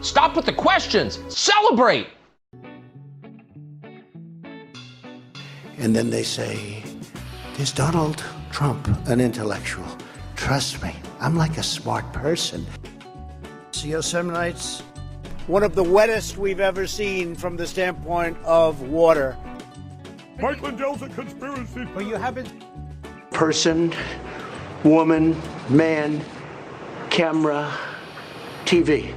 Stop with the questions. Celebrate. And then they say, is Donald Trump an intellectual? Trust me, I'm like a smart person. Yosemite's one of the wettest we've ever seen from the standpoint of water. Mike Lindell's a conspiracy. But you haven't. Person, woman, man, camera, TV.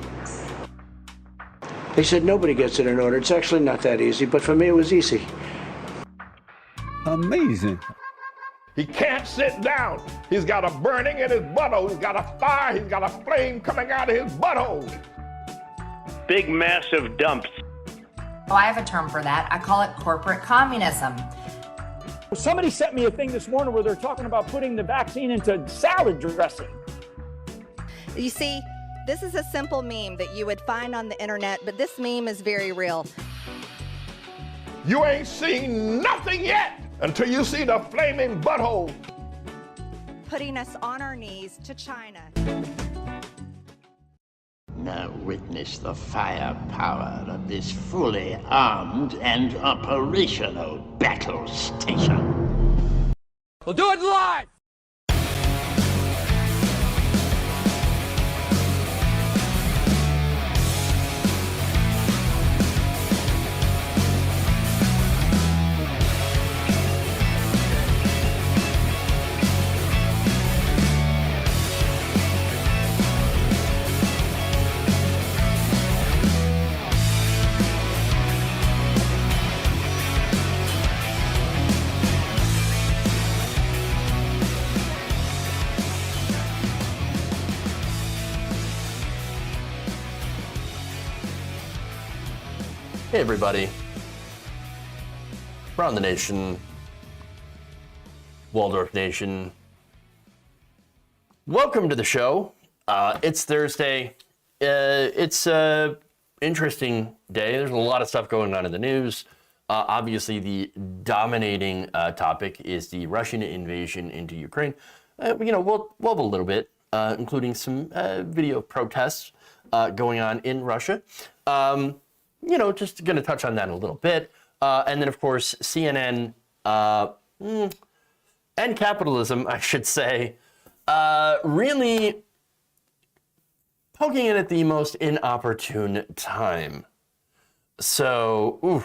They said nobody gets it in order. It's actually not that easy, but for me it was easy. Amazing. He can't sit down. He's got a burning in his butthole. He's got a fire. He's got a flame coming out of his butthole. Big, massive dumps. Oh, I have a term for that. I call it corporate communism. Somebody sent me a thing this morning where they're talking about putting the vaccine into salad dressing. You see, this is a simple meme that you would find on the internet, but this meme is very real. You ain't seen nothing yet until you see the flaming butthole. Putting us on our knees to China. Now witness the firepower of this fully armed and operational battle station. We'll do it live. Hey everybody, around the nation, Waldorf Nation, welcome to the show. It's Thursday. It's an interesting day. There's a lot of stuff going on in the news. Obviously, the dominating topic is the Russian invasion into Ukraine. We'll have a little bit, including some video protests going on in Russia. Just going to touch on that a little bit. And then, of course, CNN and capitalism, I should say, really poking it at the most inopportune time. So,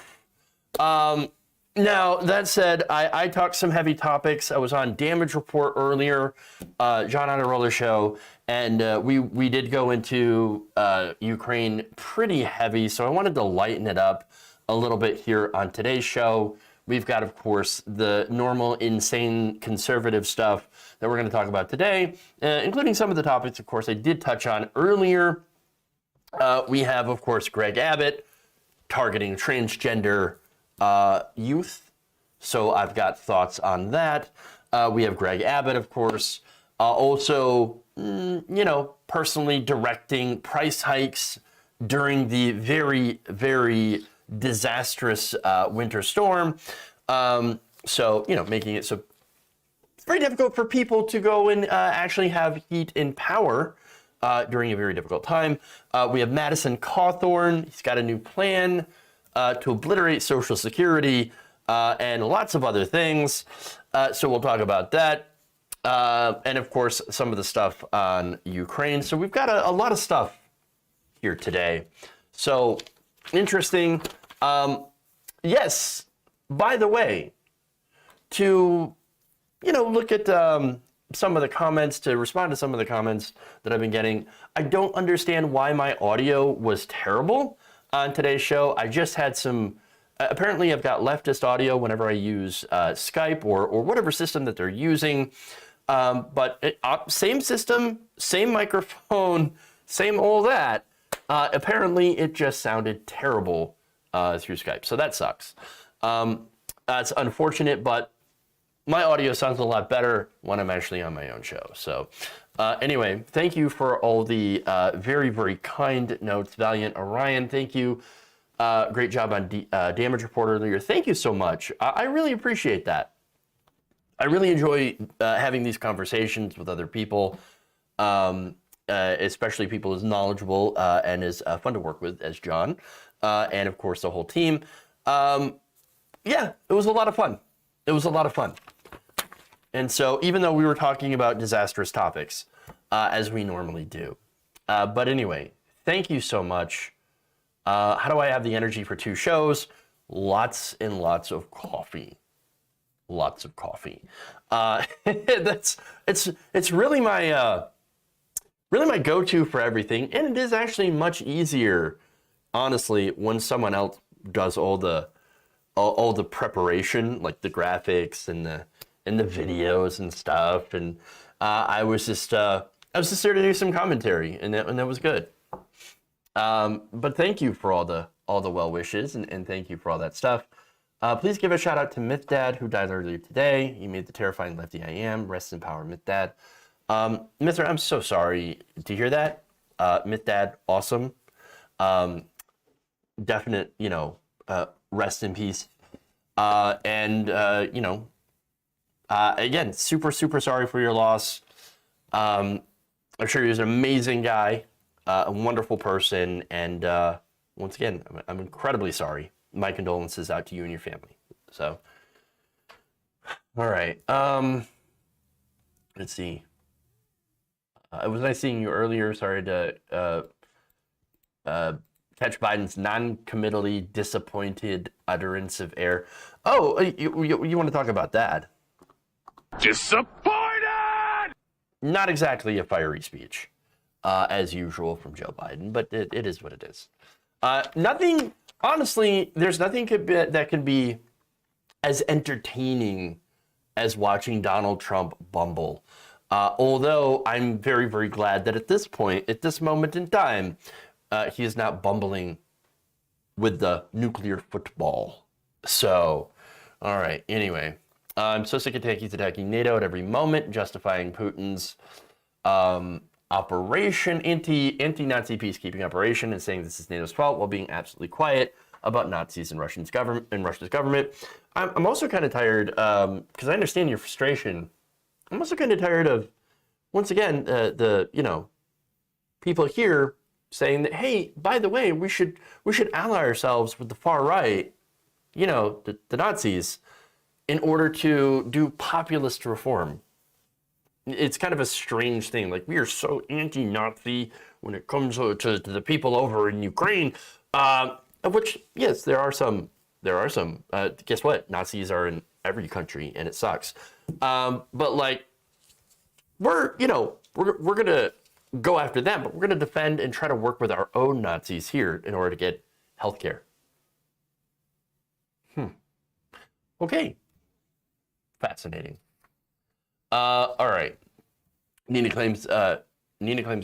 now, that said, I talked some heavy topics. I was on Damage Report earlier, John Adarola's show, and we did go into Ukraine pretty heavy, so I wanted to lighten it up a little bit here on today's show. We've got, of course, the normal, insane, conservative stuff that we're going to talk about today, including some of the topics, of course, I did touch on earlier. We have, of course, Greg Abbot targeting transgender youth. So I've got thoughts on that. We have Greg Abbott, of course, also, personally directing price hikes during the very, very disastrous winter storm. Making it so it's very difficult for people to go and actually have heat and power during a very difficult time. We have Madison Cawthorn. He's got a new plan to obliterate Social Security and lots of other things. So we'll talk about that. And of course, some of the stuff on Ukraine. So we've got a lot of stuff here today. So interesting. Yes, by the way, to, look at some of the comments, to respond to some of the comments that I've been getting, I don't understand why my audio was terrible on today's show. I just had some, apparently I've got leftist audio whenever I use Skype or whatever system that they're using. Same system, same microphone, same all that. Apparently it just sounded terrible through Skype. So that sucks. It's unfortunate, but my audio sounds a lot better when I'm actually on my own show. So anyway, thank you for all the very, very kind notes. Valiant Orion, thank you. Great job on Damage Report earlier. Thank you so much. I really appreciate that. I really enjoy having these conversations with other people. especially people as knowledgeable and as fun to work with as John, and of course the whole team. Yeah, it was a lot of fun. It was a lot of fun. And so even though we were talking about disastrous topics, as we normally do. But anyway, thank you so much. How do I have the energy for 2 shows? Lots and lots of coffee. Lots of coffee. It's really my go-to for everything, and it is actually much easier, honestly, when someone else does all the preparation, like the graphics and the videos and stuff. And I was just there to do some commentary, and that was good. But thank you for all the well wishes, and thank you for all that stuff. Please give a shout out to Myth Dad, who died earlier today. He made the terrifying lefty I am. Rest in power, Myth Dad. Mr. I'm so sorry to hear that. Myth Dad, awesome. Definite, rest in peace. Again, super, super sorry for your loss. I'm sure he was an amazing guy, a wonderful person, and once again, I'm incredibly sorry. My condolences out to you and your family. So, all right. Let's see. It was nice seeing you earlier. Sorry to catch Biden's non-committally disappointed utterance of air. Oh, you want to talk about that? Disappointed! Not exactly a fiery speech, as usual from Joe Biden, but it is what it is. Nothing, honestly, there's nothing that can be as entertaining as watching Donald Trump bumble. Although I'm very, very glad that at this point, at this moment in time, he is not bumbling with the nuclear football. So, all right, anyway. I'm so sick of Yankees attacking NATO at every moment, justifying Putin's operation, anti-Nazi peacekeeping operation, and saying this is NATO's fault while being absolutely quiet about Nazis and Russia's government. I'm also kind of tired, because I understand your frustration. I'm also kind of tired of, once again, the people here saying that, hey, by the way, we should ally ourselves with the far right, the Nazis, in order to do populist reform. It's kind of a strange thing. Like, we are so anti-Nazi when it comes to the people over in Ukraine. Of which, yes, there are some. Guess what? Nazis are in every country, and it sucks. But like, we're gonna go after them, but we're gonna defend and try to work with our own Nazis here in order to get healthcare. Okay. Fascinating. All right. Nina claims the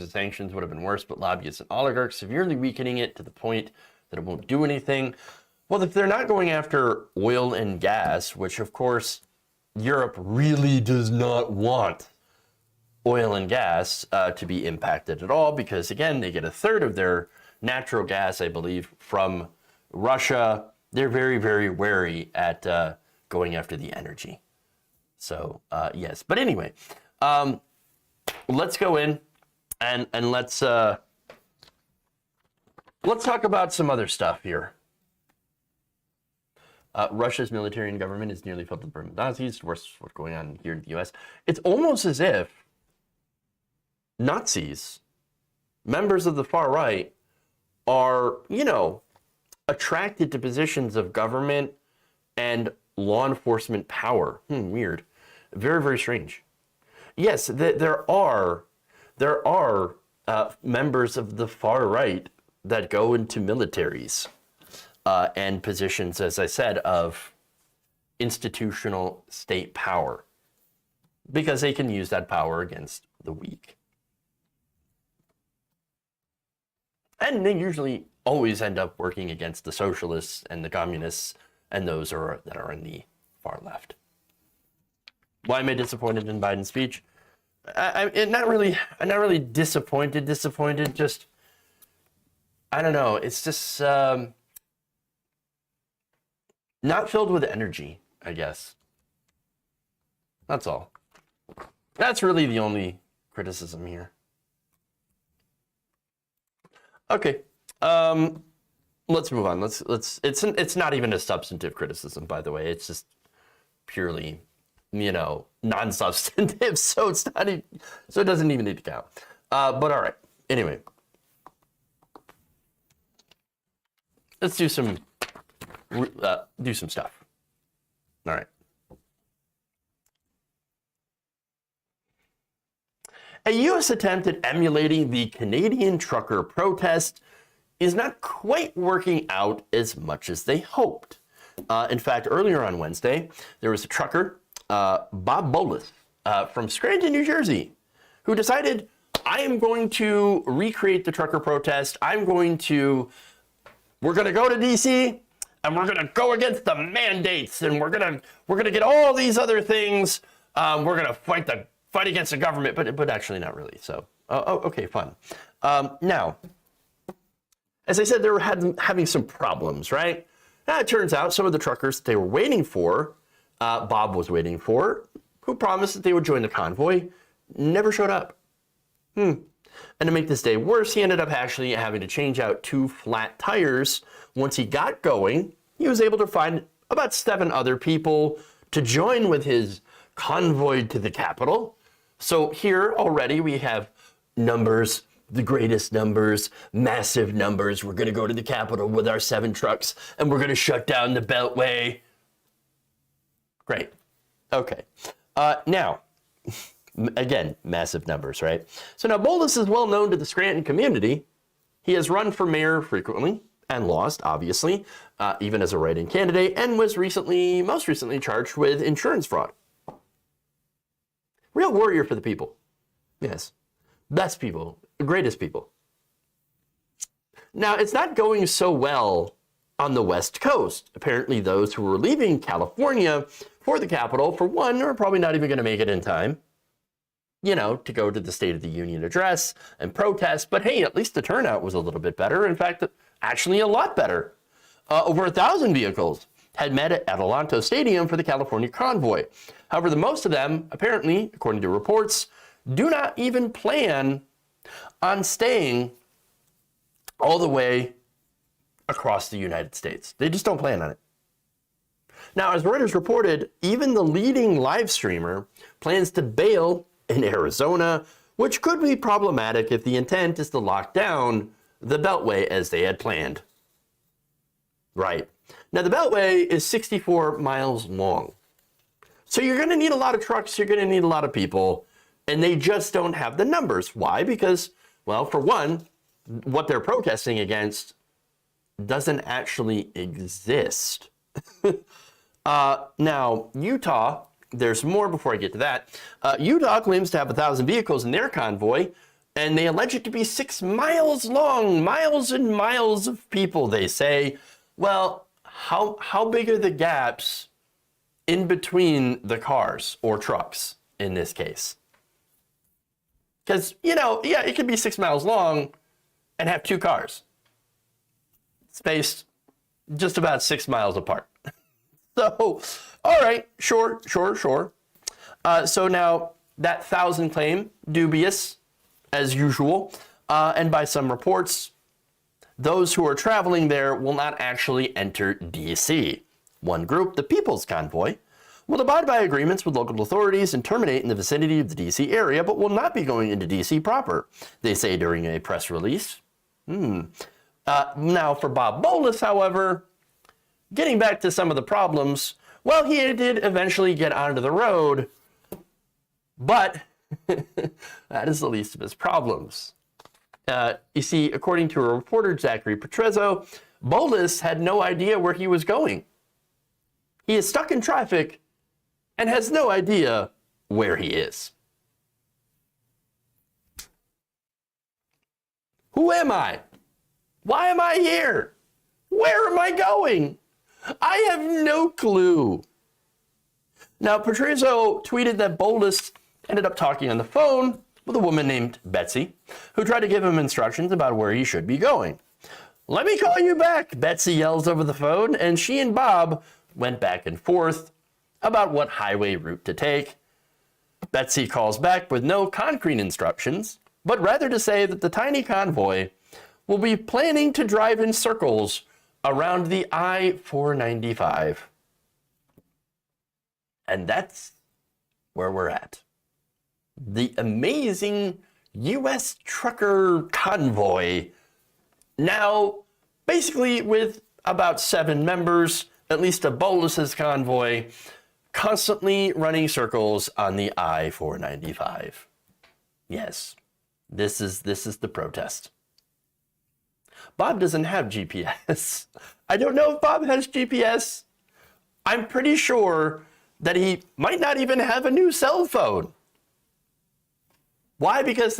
sanctions would have been worse, but lobbyists and oligarchs severely weakening it to the point that it won't do anything. Well, if they're not going after oil and gas, which of course Europe really does not want oil and gas to be impacted at all, because again, they get a third of their natural gas, I believe, from Russia. They're very, very wary at going after the energy. So, yes. But anyway, let's go in and let's talk about some other stuff here. Russia's military and government is nearly filled with Burma Nazis. Worse what's going on here in the U.S. It's almost as if Nazis, members of the far right, are, attracted to positions of government and law enforcement power. Weird. Very, very strange. Yes, there are members of the far right that go into militaries and positions, as I said, of institutional state power, because they can use that power against the weak. And they usually always end up working against the socialists and the communists and those that are in the far left. Why am I disappointed in Biden's speech? I'm not really disappointed. Just, I don't know. It's just not filled with energy, I guess. That's all. That's really the only criticism here. Okay. Let's move on. It's not even a substantive criticism, by the way. It's just purely, non-substantive. So it's not even, so it doesn't even need to count. But all right. Anyway, let's do some stuff. All right. A U.S. attempt at emulating the Canadian trucker protest is not quite working out as much as they hoped. In fact, earlier on Wednesday, there was a trucker, Bob Bolus, from Scranton, New Jersey, who decided, I am going to recreate the trucker protest. We're going to go to D.C., and we're going to go against the mandates, and we're going to get all these other things. We're going to fight against the government, but actually not really. So, okay, fun. Now, as I said, they were having some problems, right? Now, it turns out some of the truckers that they were waiting for, Bob was waiting for, who promised that they would join the convoy, never showed up. And to make this day worse, he ended up actually having to change out 2 flat tires. Once he got going, he was able to find about 7 other people to join with his convoy to the Capitol. So here already we have numbers, the greatest numbers, massive numbers. We're going to go to the Capitol with our 7 trucks, and we're going to shut down the Beltway. Great. Okay. Now, again, massive numbers, right? So now Bolus is well known to the Scranton community. He has run for mayor frequently and lost, obviously, even as a write-in candidate, and was most recently charged with insurance fraud. Real warrior for the people. Yes. Best people. Greatest people. Now, it's not going so well on the West Coast. Apparently, those who were leaving California for the Capitol, for one, are probably not even going to make it in time, to go to the State of the Union address and protest. But hey, at least the turnout was a little bit better. In fact, actually a lot better. Over 1,000 vehicles had met at Adelanto Stadium for the California convoy. However, the most of them, apparently, according to reports, do not even plan on staying all the way across the United States. They just don't plan on it. Now, as Reuters reported, even the leading live streamer plans to bail in Arizona, which could be problematic if the intent is to lock down the Beltway as they had planned. Right. Now, the Beltway is 64 miles long. So you're going to need a lot of trucks, you're going to need a lot of people, and they just don't have the numbers. Why? Because, well, for one, what they're protesting against doesn't actually exist. Now, Utah, there's more before I get to that. Utah claims to have 1,000 vehicles in their convoy, and they allege it to be 6 miles long, miles and miles of people, they say. Well, how big are the gaps in between the cars or trucks in this case? Because, it could be 6 miles long and have 2 cars spaced just about 6 miles apart. So, all right, sure. So now that 1,000 claim, dubious as usual. And by some reports, those who are traveling there will not actually enter D.C. One group, the People's Convoy, will abide by agreements with local authorities and terminate in the vicinity of the D.C. area, but will not be going into D.C. proper, they say during a press release. Now, for Bob Bolus, however, getting back to some of the problems, well, he did eventually get onto the road, but that is the least of his problems. You see, according to a reporter, Zachary Petrezzo, Bolus had no idea where he was going. He is stuck in traffic and has no idea where he is. Who am I? Why am I here? Where am I going? I have no clue. Now, Petrezzo tweeted that Bolus ended up talking on the phone with a woman named Betsy, who tried to give him instructions about where he should be going. "Let me call you back," Betsy yells over the phone, and she and Bob went back and forth about what highway route to take. Betsy calls back with no concrete instructions, but rather to say that the tiny convoy will be planning to drive in circles around the I-495. And that's where we're at. The amazing U.S. trucker convoy, now basically with about 7 members, at least a bolus's convoy, constantly running circles on the I-495. Yes, this is the protest. Bob doesn't have GPS. I don't know if Bob has GPS. I'm pretty sure that he might not even have a new cell phone. Why? Because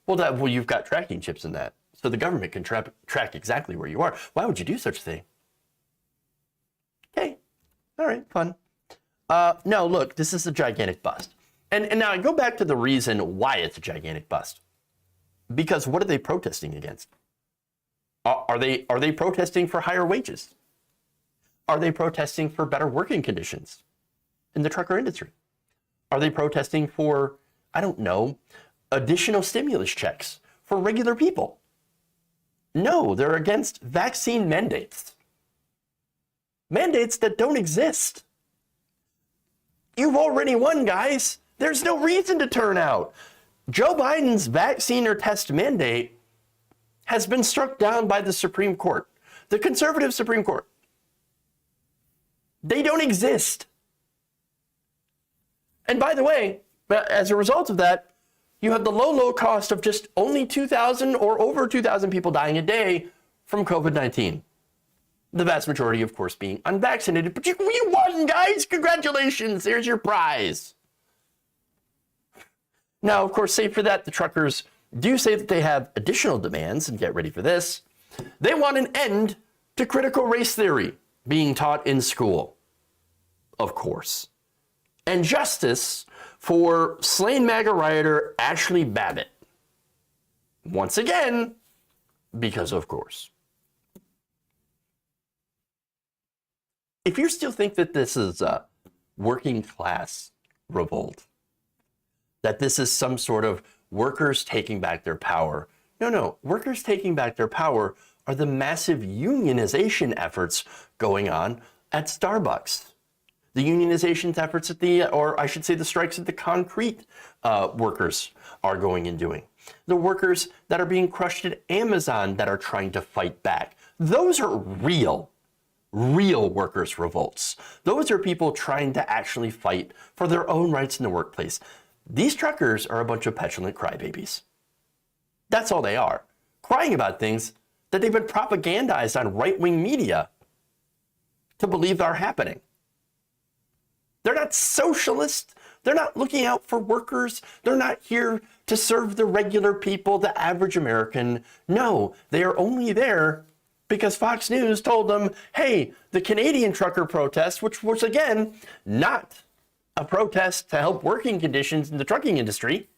well, you've got tracking chips in that, so the government can track exactly where you are. Why would you do such a thing? Okay, all right, fun. No, look, this is a gigantic bust. And now I go back to the reason why it's a gigantic bust. Because what are they protesting against? Are they protesting for higher wages? Are they protesting for better working conditions in the trucker industry? Are they protesting for, I don't know, additional stimulus checks for regular people? No, they're against vaccine mandates. Mandates that don't exist. You've already won, guys. There's no reason to turn out. Joe Biden's vaccine or test mandate has been struck down by the Supreme Court, the conservative Supreme Court. They don't exist. And by the way, as a result of that, you have the low cost of just only 2,000 or over 2,000 people dying a day from COVID-19. The vast majority, of course, being unvaccinated. But you won, guys! Congratulations! There's your prize. Now, of course, save for that, the truckers do say that they have additional demands, and get ready for this. They want an end to critical race theory being taught in school, of course. And justice for slain MAGA rioter Ashley Babbitt. Once again, because of course. If you still think that this is a working class revolt, that this is some sort of workers taking back their power, no, workers taking back their power are the massive unionization efforts going on at Starbucks. The unionization efforts or I should say the strikes that the concrete workers are going and doing. The workers that are being crushed at Amazon that are trying to fight back. Those are real workers' revolts. Those are people trying to actually fight for their own rights in the workplace. These truckers are a bunch of petulant crybabies. That's all they are. Crying about things that they've been propagandized on right-wing media to believe are happening. They're not socialists. They're not looking out for workers. They're not here to serve the regular people, the average American. No, they are only there because Fox News told them, hey, the Canadian trucker protest, which was, again, not a protest to help working conditions in the trucking industry.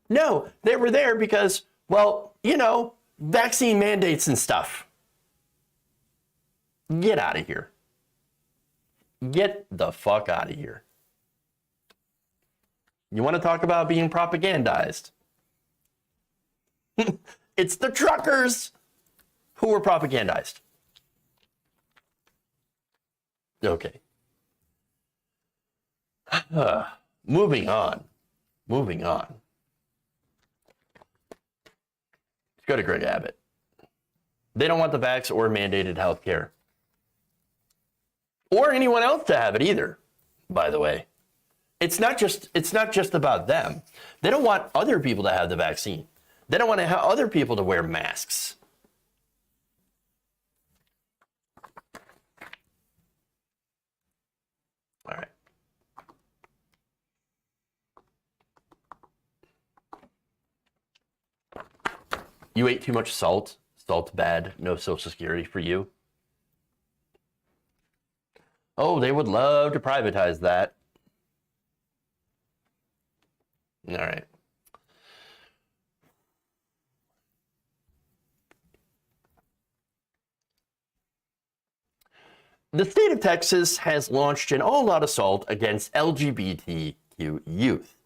No, they were there because, well, vaccine mandates and stuff. Get out of here. Get the fuck out of here. You want to talk about being propagandized? It's the truckers who were propagandized. Okay. Moving on. Let's go to Greg Abbott. They don't want the vax or mandated health care. Or anyone else to have it either, by the way. It's not just about them. They don't want other people to have the vaccine. They don't want to have other people to wear masks. All right. You ate too much salt. Salt's bad. No Social Security for you. Oh, they would love to privatize that. All right. The state of Texas has launched an all-out assault against LGBTQ youth.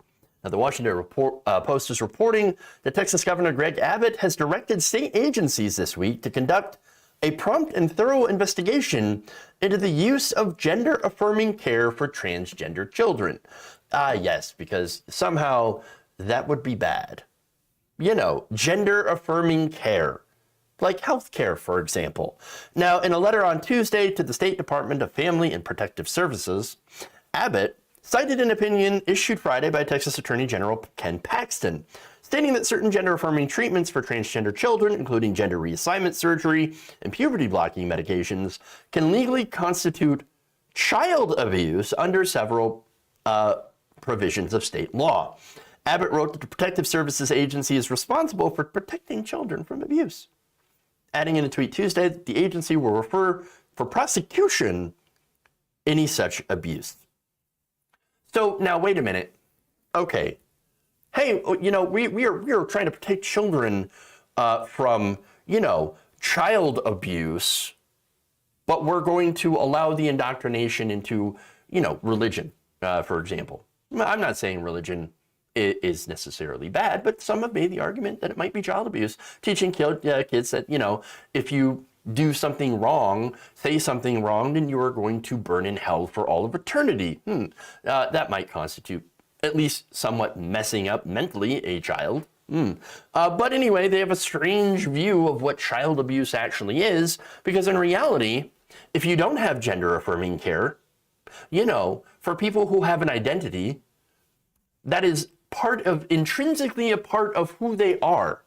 Now, the Washington Post is reporting that Texas Governor Greg Abbott has directed state agencies this week to conduct a prompt and thorough investigation into the use of gender-affirming care for transgender children. Yes, because somehow that would be bad. You know, gender-affirming care, like health care, for example. Now, in a letter on Tuesday to the State Department of Family and Protective Services, Abbott cited an opinion issued Friday by Texas Attorney General Ken Paxton, stating that certain gender-affirming treatments for transgender children, including gender reassignment surgery and puberty-blocking medications, can legally constitute child abuse under several provisions of state law. Abbott wrote that the Protective Services Agency is responsible for protecting children from abuse, adding in a tweet Tuesday that the agency will refer for prosecution any such abuse. So now, wait a minute. Okay. Hey, you know, we are trying to protect children from, you know, child abuse, but we're going to allow the indoctrination into, you know, religion, for example. I'm not saying religion is necessarily bad, but some have made the argument that it might be child abuse, teaching kids that, you know, if you do something wrong, say something wrong, then you are going to burn in hell for all of eternity. That might constitute at least somewhat messing up mentally a child. But anyway, they have a strange view of what child abuse actually is, because in reality, if you don't have gender-affirming care, you know, for people who have an identity that is intrinsically a part of who they are,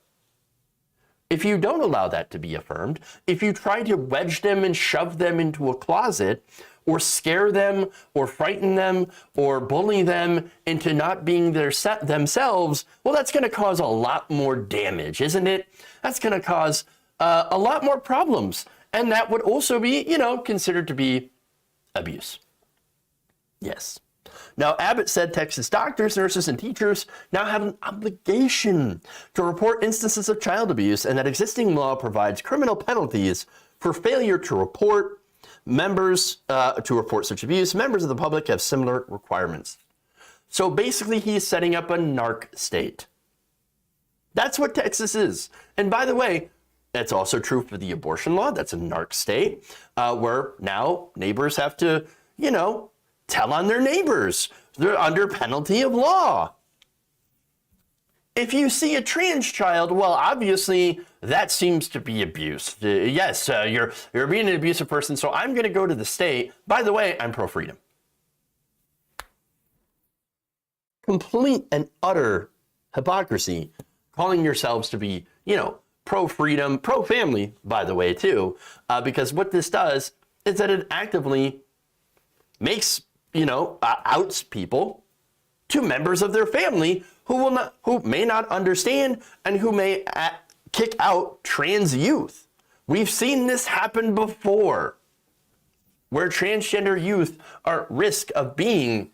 if you don't allow that to be affirmed, if you try to wedge them and shove them into a closet, or scare them, or frighten them, or bully them into not being themselves, well, that's going to cause a lot more damage, isn't it? That's going to cause a lot more problems. And that would also be, you know, considered to be abuse. Yes. Now, Abbott said Texas doctors, nurses, and teachers now have an obligation to report instances of child abuse, and that existing law provides criminal penalties for failure to report such abuse. Members of the public have similar requirements. So basically, he's setting up a narc state. That's what Texas is. And by the way, that's also true for the abortion law. That's a narc state, where now neighbors have to, you know, tell on their neighbors. They're under penalty of law. If you see a trans child, well, obviously that seems to be abuse. Yes, you're being an abusive person, so I'm going to go to the state. By the way, I'm pro-freedom. Complete and utter hypocrisy, calling yourselves to be, you know, pro-freedom, pro-family, by the way, too, because what this does is that it actively makes, you know, outs people to members of their family who may not understand and who may kick out trans youth. We've seen this happen before, where transgender youth are at risk of being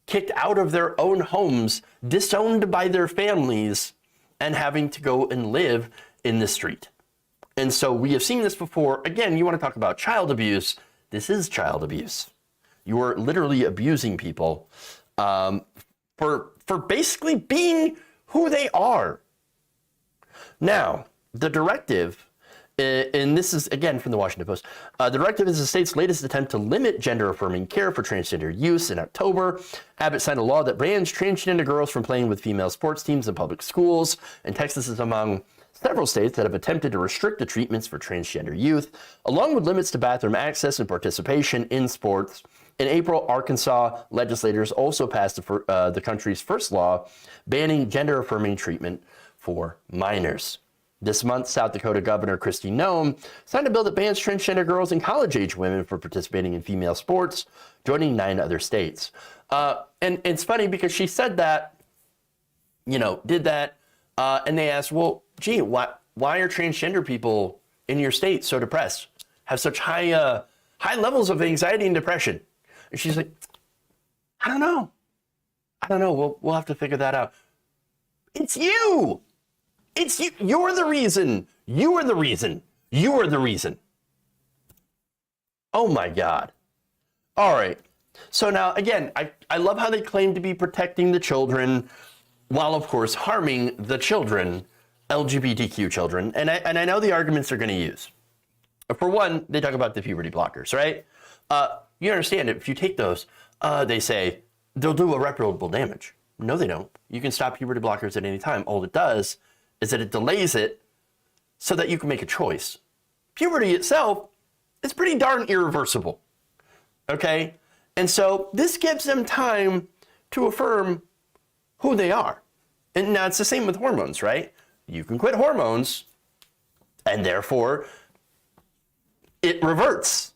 kicked out of their own homes, disowned by their families, and having to go and live in the street. And so we have seen this before. Again, you want to talk about child abuse. This is child abuse. You are literally abusing people for basically being who they are. Now, the directive, and this is again from the Washington Post, the directive is the state's latest attempt to limit gender-affirming care for transgender use. In October, Abbott signed a law that bans transgender girls from playing with female sports teams in public schools, and Texas is among several states that have attempted to restrict the treatments for transgender youth, along with limits to bathroom access and participation in sports. In April, Arkansas legislators also passed the country's first law banning gender-affirming treatment for minors. This month, South Dakota Governor Kristi Noem signed a bill that bans transgender girls and college-age women from participating in female sports, joining 9 other states. And it's funny because she said that, you know, did that, and they asked, well, gee, why are transgender people in your state so depressed, have such high levels of anxiety and depression? And she's like, I don't know. We'll have to figure that out. It's you. It's you. You're the reason. You are the reason. You are the reason. Oh my God. All right. So now, again, I love how they claim to be protecting the children. while of course harming the children, LGBTQ children. And I know the arguments they're going to use. For one, they talk about the puberty blockers, right? You understand it. If you take those, they say they'll do irreparable damage. No, they don't. You can stop puberty blockers at any time. All it does is that it delays it so that you can make a choice. Puberty itself is pretty darn irreversible. Okay? And so this gives them time to affirm who they are. And now it's the same with hormones, right? You can quit hormones, and therefore it reverts.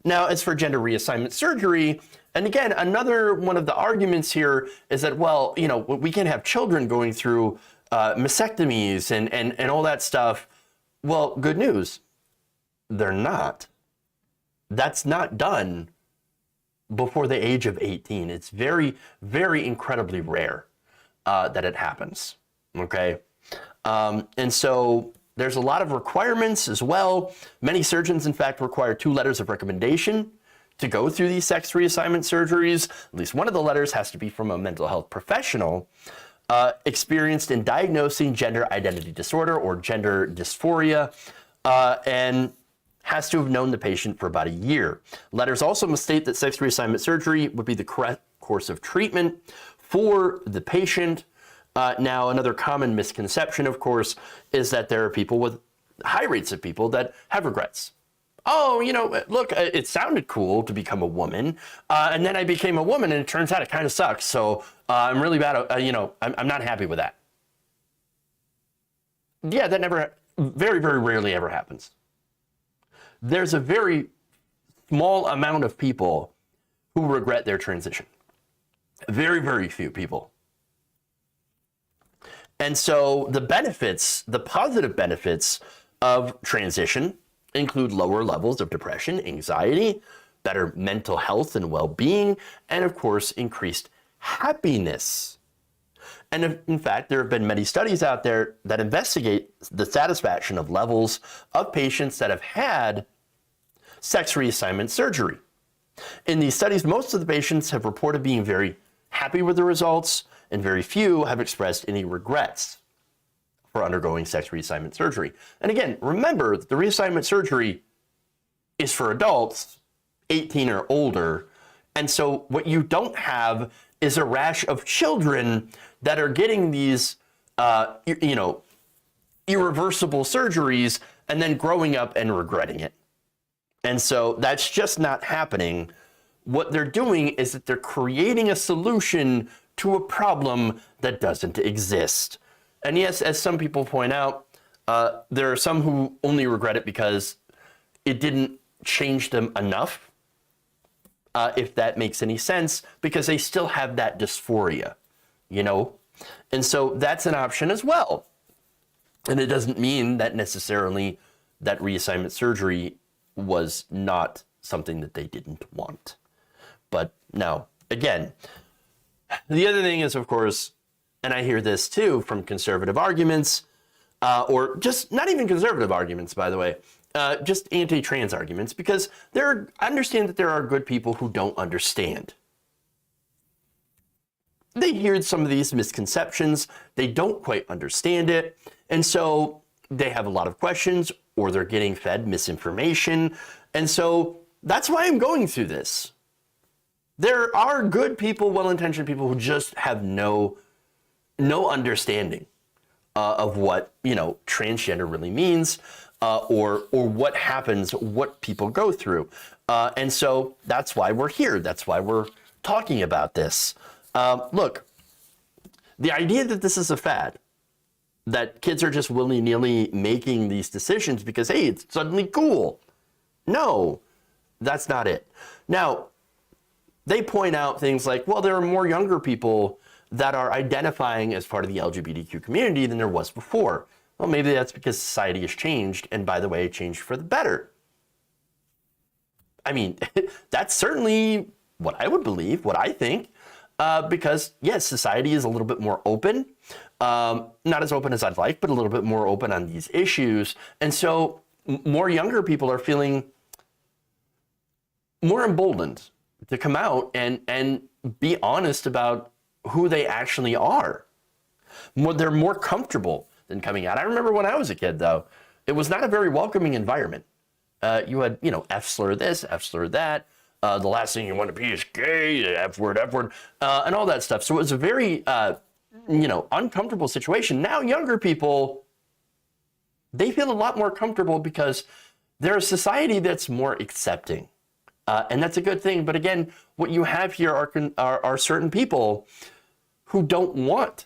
Now, as for gender reassignment surgery, and again, another one of the arguments here is that, well, you know, we can have children going through mastectomies and all that stuff. Well, good news. They're not. That's not done before the age of 18. It's very, very incredibly rare that it happens. Okay? And so there's a lot of requirements as well. Many surgeons, in fact, require 2 letters of recommendation to go through these sex reassignment surgeries. At least one of the letters has to be from a mental health professional experienced in diagnosing gender identity disorder or gender dysphoria, and has to have known the patient for about a year. Letters also must state that sex reassignment surgery would be the correct course of treatment for the patient. Now, another common misconception, of course, is that there are people with high rates of people that have regrets. Oh, you know, look, it sounded cool to become a woman, and then I became a woman, and it turns out it kind of sucks. So I'm really bad. I'm not happy with that. Yeah, that never, very, very rarely ever happens. There's a very small amount of people who regret their transition. Very, very few people. And so the benefits, the positive benefits of transition include lower levels of depression, anxiety, better mental health and well-being, and of course, increased happiness. And in fact, there have been many studies out there that investigate the satisfaction of levels of patients that have had sex reassignment surgery. In these studies, most of the patients have reported being very happy with the results, and very few have expressed any regrets for undergoing sex reassignment surgery. And again, remember that the reassignment surgery is for adults 18 or older. And so what you don't have is a rash of children that are getting these, irreversible surgeries and then growing up and regretting it. And so that's just not happening. What they're doing is that they're creating a solution to a problem that doesn't exist. And yes, as some people point out, there are some who only regret it because it didn't change them enough, if that makes any sense, because they still have that dysphoria, you know? And so that's an option as well. And it doesn't mean that necessarily that reassignment surgery was not something that they didn't want. But now, again, the other thing is, of course, and I hear this too from conservative arguments, or just not even conservative arguments, by the way, just anti-trans arguments, because I understand that there are good people who don't understand. They hear some of these misconceptions, they don't quite understand it, and so they have a lot of questions, or they're getting fed misinformation, and so that's why I'm going through this. There are good people, well-intentioned people who just have no understanding of what, transgender really means, or what happens, what people go through. And so that's why we're here. That's why we're talking about this. Look, the idea that this is a fad, that kids are just willy-nilly making these decisions because, hey, it's suddenly cool. No, that's not it. Now, they point out things like, well, there are more younger people that are identifying as part of the LGBTQ community than there was before. Well, maybe that's because society has changed, and by the way, it changed for the better. I mean, that's certainly what I would believe, what I think, because yes, society is a little bit more open, not as open as I'd like, but a little bit more open on these issues. And so more younger people are feeling more emboldened to come out and be honest about who they actually are. They're more comfortable than coming out. I remember when I was a kid, though, it was not a very welcoming environment. You had, F slur this, F slur that. The last thing you want to be is gay, F word, and all that stuff. So it was a very, uncomfortable situation. Now younger people, they feel a lot more comfortable because they're a society that's more accepting. And that's a good thing. But again, what you have here are certain people who don't want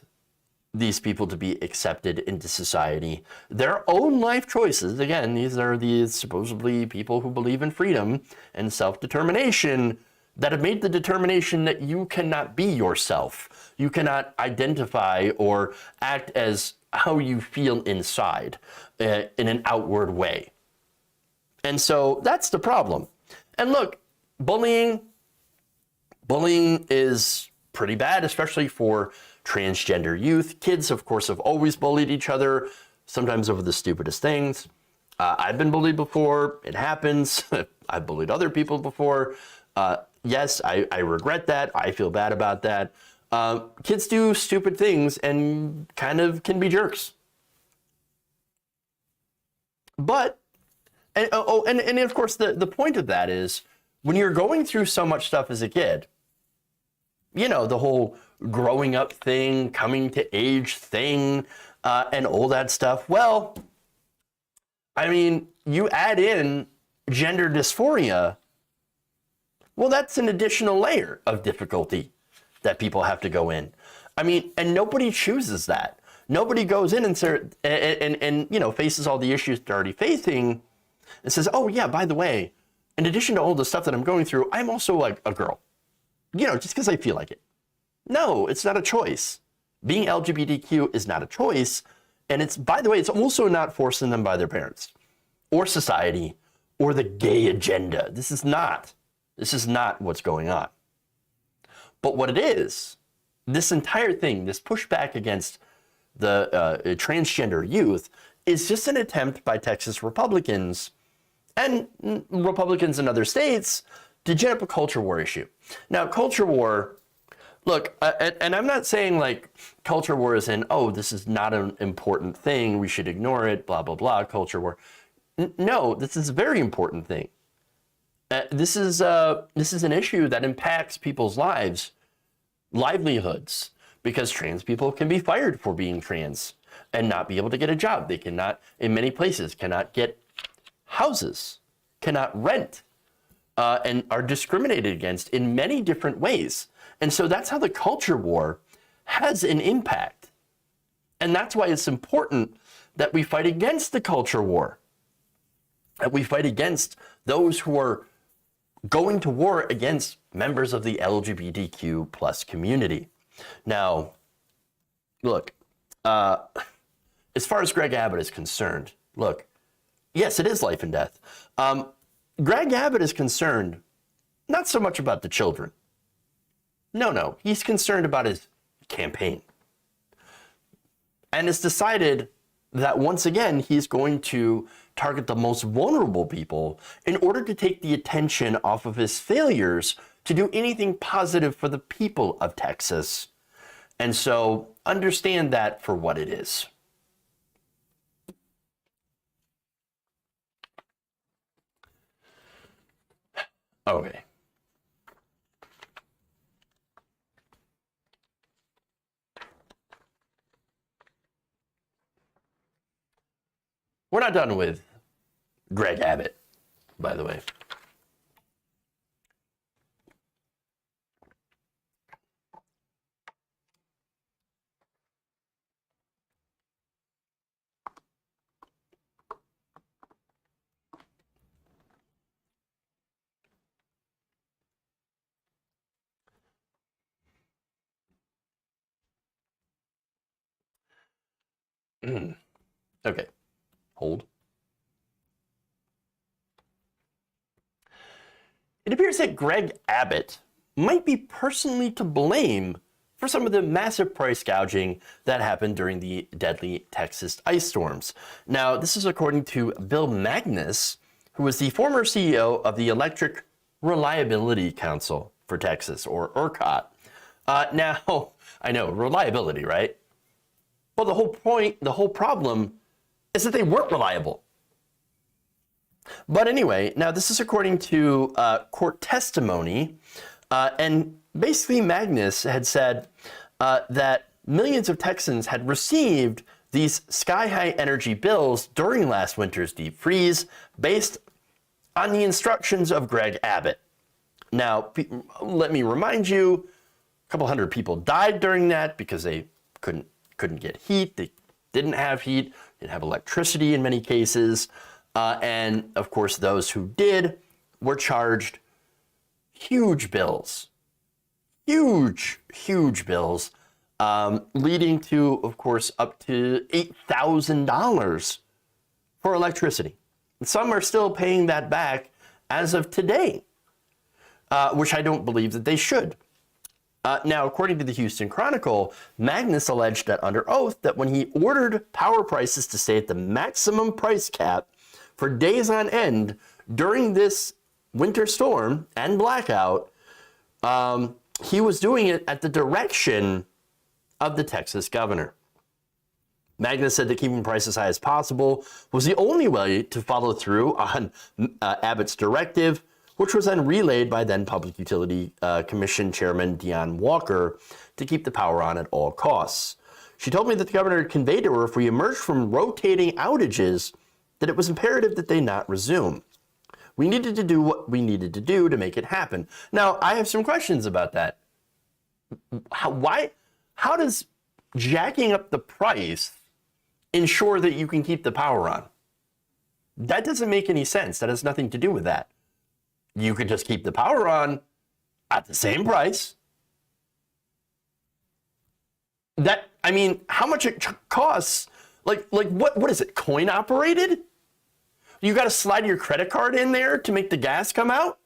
these people to be accepted into society. Their own life choices, again, these are the supposedly people who believe in freedom and self-determination that have made the determination that you cannot be yourself. You cannot identify or act as how you feel inside in an outward way. And so that's the problem. And look, bullying is pretty bad, especially for transgender youth. Kids, of course, have always bullied each other, sometimes over the stupidest things. I've been bullied before. It happens. I've bullied other people before. Yes, I regret that. I feel bad about that. Kids do stupid things and kind of can be jerks. But, and of course, the point of that is when you're going through so much stuff as a kid, the whole growing up thing, coming to age thing, and all that stuff. Well, I mean, you add in gender dysphoria, well, that's an additional layer of difficulty that people have to go in. I mean, and nobody chooses that. Nobody goes in and faces all the issues they're already facing and says, oh yeah, by the way, in addition to all the stuff that I'm going through, I'm also like a girl, just because I feel like it. No, it's not a choice. Being LGBTQ is not a choice. And it's, by the way, it's also not forcing them by their parents or society or the gay agenda. This is not what's going on. But what it is, this entire thing, this pushback against the transgender youth is just an attempt by Texas Republicans and Republicans in other states to gin up a culture war issue. Now, culture war, look, and I'm not saying like culture war is in, oh, this is not an important thing, we should ignore it, blah, blah, blah, culture war. No, this is a very important thing. This is an issue that impacts people's livelihoods, because trans people can be fired for being trans and not be able to get a job. They cannot, in many places, cannot get houses, cannot rent, and are discriminated against in many different ways. And so that's how the culture war has an impact. And that's why it's important that we fight against the culture war, that we fight against those who are going to war against members of the LGBTQ plus community. Now, look, as far as Greg Abbott is concerned, look, yes, it is life and death. Greg Abbott is concerned not so much about the children. No, he's concerned about his campaign. And has decided that once again, he's going to target the most vulnerable people in order to take the attention off of his failures to do anything positive for the people of Texas. And so understand that for what it is. Okay. We're not done with Greg Abbott, by the way. Okay, hold. It appears that Greg Abbott might be personally to blame for some of the massive price gouging that happened during the deadly Texas ice storms. Now, this is according to Bill Magnus, who was the former CEO of the Electric Reliability Council for Texas, or ERCOT. Now, I know, reliability, right? Well, the whole point, the whole problem is that they weren't reliable. But anyway, now this is according to court testimony, and basically Magnus had said that millions of Texans had received these sky-high energy bills during last winter's deep freeze based on the instructions of Greg Abbott. Now, let me remind you, a couple hundred people died during that because they couldn't get heat. They didn't have heat, didn't have electricity in many cases. And of course, those who did were charged huge bills, huge bills, leading to, of course, up to $8,000 for electricity. And some are still paying that back as of today, which I don't believe that they should. Now, according to the Houston Chronicle, Magnus alleged that under oath that when he ordered power prices to stay at the maximum price cap for days on end during this winter storm and blackout, he was doing it at the direction of the Texas governor. Magnus said that keeping prices high as possible was the only way to follow through on Abbott's directive, which was then relayed by then Public Utility Commission Chairman Dionne Walker to keep the power on at all costs. She told me that the governor conveyed to her if we emerged from rotating outages, that it was imperative that they not resume. We needed to do what we needed to do to make it happen. Now, I have some questions about that. How does jacking up the price ensure that you can keep the power on? That doesn't make any sense. That has nothing to do with that. You could just keep the power on at the same price. How much it costs? Like what is it? Coin operated? You got to slide your credit card in there to make the gas come out?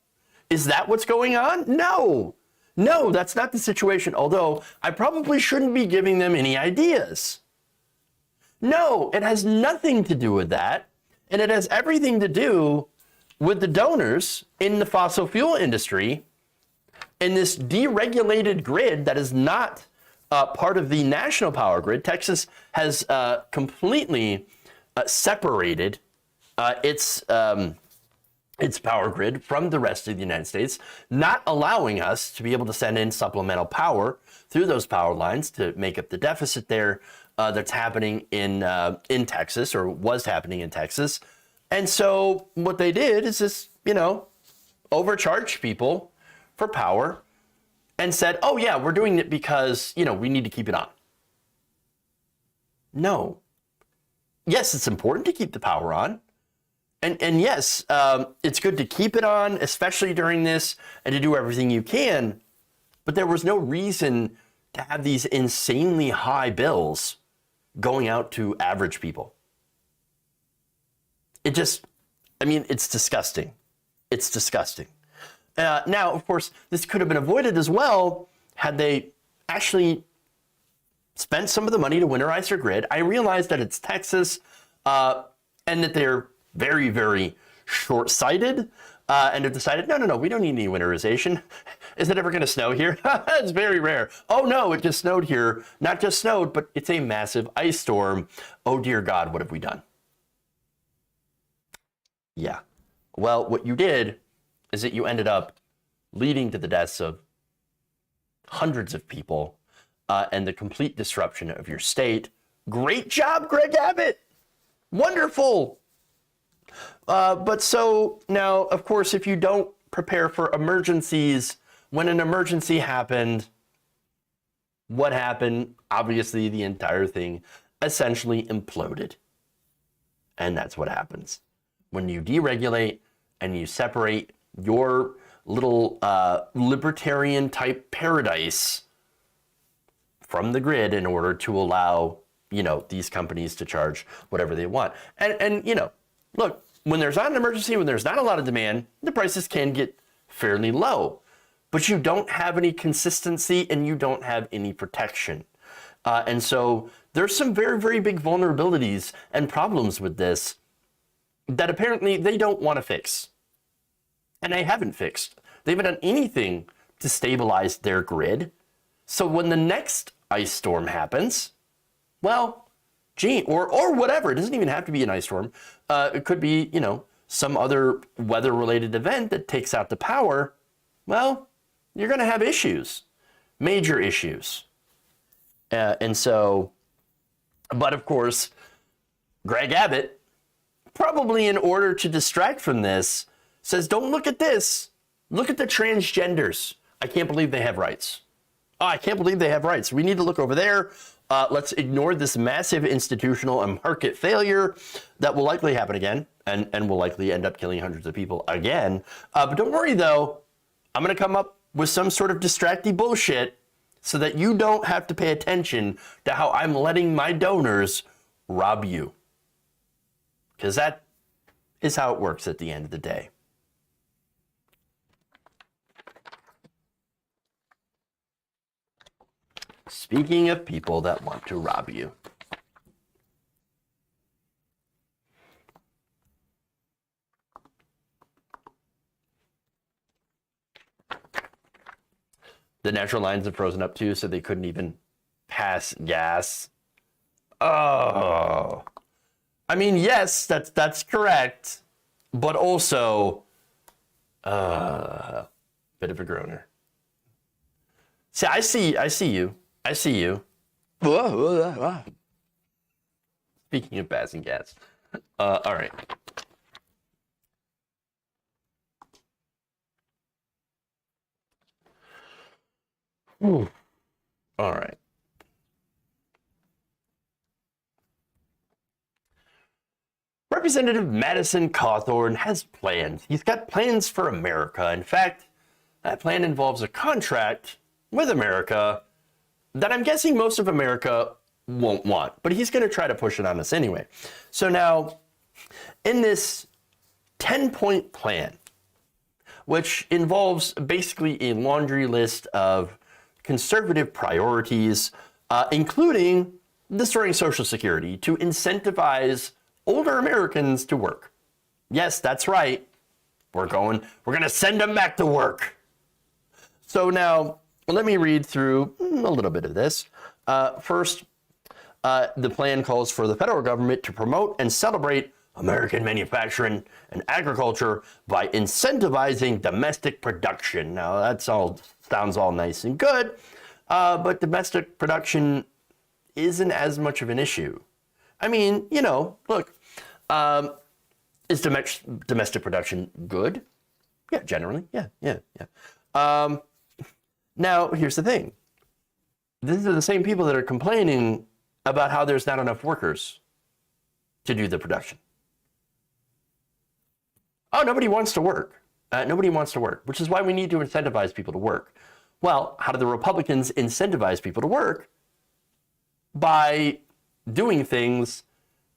Is that what's going on? No, that's not the situation. Although I probably shouldn't be giving them any ideas. No, it has nothing to do with that. And it has everything to do with the donors in the fossil fuel industry in this deregulated grid that is not part of the national power grid. Texas has completely separated its power grid from the rest of the United States, not allowing us to be able to send in supplemental power through those power lines to make up the deficit there that's happening in Texas, or was happening in Texas. And so what they did is just, overcharge people for power and said, oh yeah, we're doing it because, we need to keep it on. No. Yes, it's important to keep the power on. And yes, it's good to keep it on, especially during this, and to do everything you can. But there was no reason to have these insanely high bills going out to average people. It's disgusting. It's disgusting. Now, of course, this could have been avoided as well had they actually spent some of the money to winterize their grid. I realize that it's Texas and that they're very, very short-sighted and have decided, no, we don't need any winterization. Is it ever going to snow here? It's very rare. Oh, no, it just snowed here. Not just snowed, but it's a massive ice storm. Oh, dear God, what have we done? Yeah. Well, what you did is that you ended up leading to the deaths of hundreds of people and the complete disruption of your state. Great job, Greg Abbott. Wonderful. But so now, of course, if you don't prepare for emergencies, when an emergency happened, what happened? Obviously, the entire thing essentially imploded. And that's what happens when you deregulate and you separate your little libertarian type paradise from the grid in order to allow, these companies to charge whatever they want. And look, when there's not an emergency, when there's not a lot of demand, the prices can get fairly low, but you don't have any consistency and you don't have any protection. And so there's some very, very big vulnerabilities and problems with this that apparently they don't want to fix. And they haven't fixed. They haven't done anything to stabilize their grid. So when the next ice storm happens, Well, gee, or whatever. It doesn't even have to be an ice storm. It could be, some other weather-related event that takes out the power. Well, you're going to have issues, major issues. And so, but of course, Greg Abbott, probably in order to distract from this, says, don't look at this. Look at the transgenders. I can't believe they have rights. Oh, I can't believe they have rights. We need to look over there. Let's ignore this massive institutional and market failure that will likely happen again and will likely end up killing hundreds of people again. But don't worry, though. I'm going to come up with some sort of distracting bullshit so that you don't have to pay attention to how I'm letting my donors rob you. Because that is how it works at the end of the day. Speaking of people that want to rob you. The natural lines have frozen up too, so they couldn't even pass gas. Oh. I mean, yes, that's correct, but also bit of a groaner. See, I see you. Speaking of passing gas. All right. Ooh. All right. Representative Madison Cawthorn has plans. He's got plans for America. In fact, that plan involves a contract with America that I'm guessing most of America won't want, but he's going to try to push it on us anyway. So now, in this 10-point plan, which involves basically a laundry list of conservative priorities, including destroying Social Security to incentivize older Americans to work. Yes, that's right. We're going to send them back to work. So now, let me read through a little bit of this. First, the plan calls for the federal government to promote and celebrate American manufacturing and agriculture by incentivizing domestic production. Now, sounds all nice and good, but domestic production isn't as much of an issue. I mean, look, is domestic production good? Yeah, generally, yeah. Now, here's the thing. These are the same people that are complaining about how there's not enough workers to do the production. Oh, nobody wants to work. Nobody wants to work, which is why we need to incentivize people to work. Well, how do the Republicans incentivize people to work? By doing things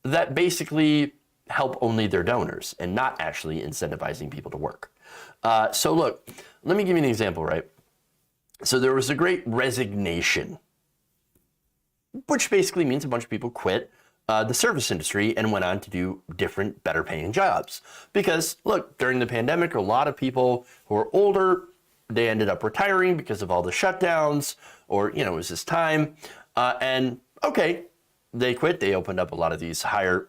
that basically help only their donors and not actually incentivizing people to work. So look, let me give you an example, right? So there was a great resignation, which basically means a bunch of people quit the service industry and went on to do different, better paying jobs. Because look, during the pandemic, a lot of people who are older, they ended up retiring because of all the shutdowns, or, it was this time. And okay, they quit. They opened up a lot of these higher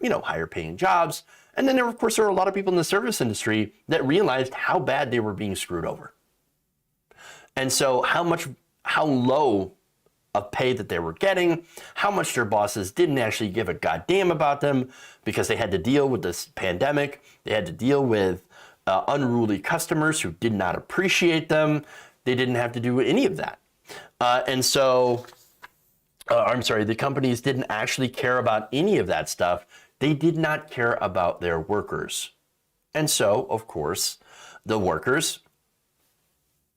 paying jobs. And then of course, there were a lot of people in the service industry that realized how bad they were being screwed over. And so how low of pay that they were getting, how much their bosses didn't actually give a goddamn about them because they had to deal with this pandemic. They had to deal with unruly customers who did not appreciate them. They didn't have to do any of that. The companies didn't actually care about any of that stuff. They did not care about their workers. And so, of course, the workers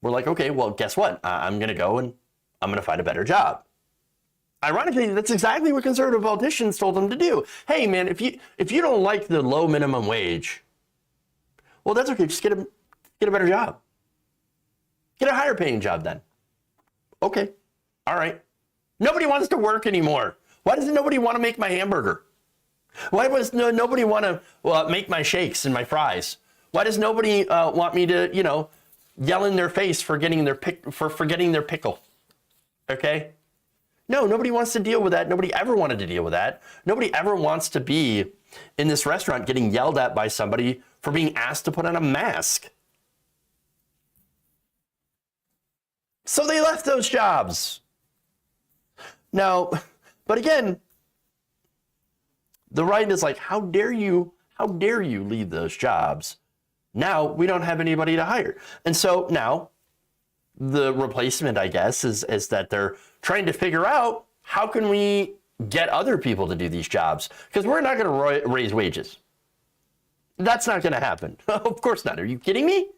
were like, okay, well, guess what? I'm going to go and I'm going to find a better job. Ironically, that's exactly what conservative politicians told them to do. Hey, man, if you don't like the low minimum wage, well, that's okay. Just get a better job. Get a higher paying job then. Okay. All right. Nobody wants to work anymore. Why doesn't nobody want to make my hamburger? Why does nobody want to make my shakes and my fries? Why does nobody want me to, yell in their face for forgetting their pickle? Okay? No, nobody wants to deal with that. Nobody ever wanted to deal with that. Nobody ever wants to be in this restaurant getting yelled at by somebody for being asked to put on a mask. So they left those jobs. Now, but again, the right is like, how dare you leave those jobs? Now we don't have anybody to hire. And so now the replacement, I guess, is that they're trying to figure out how can we get other people to do these jobs? Because we're not going to raise wages. That's not going to happen. Of course not. Are you kidding me?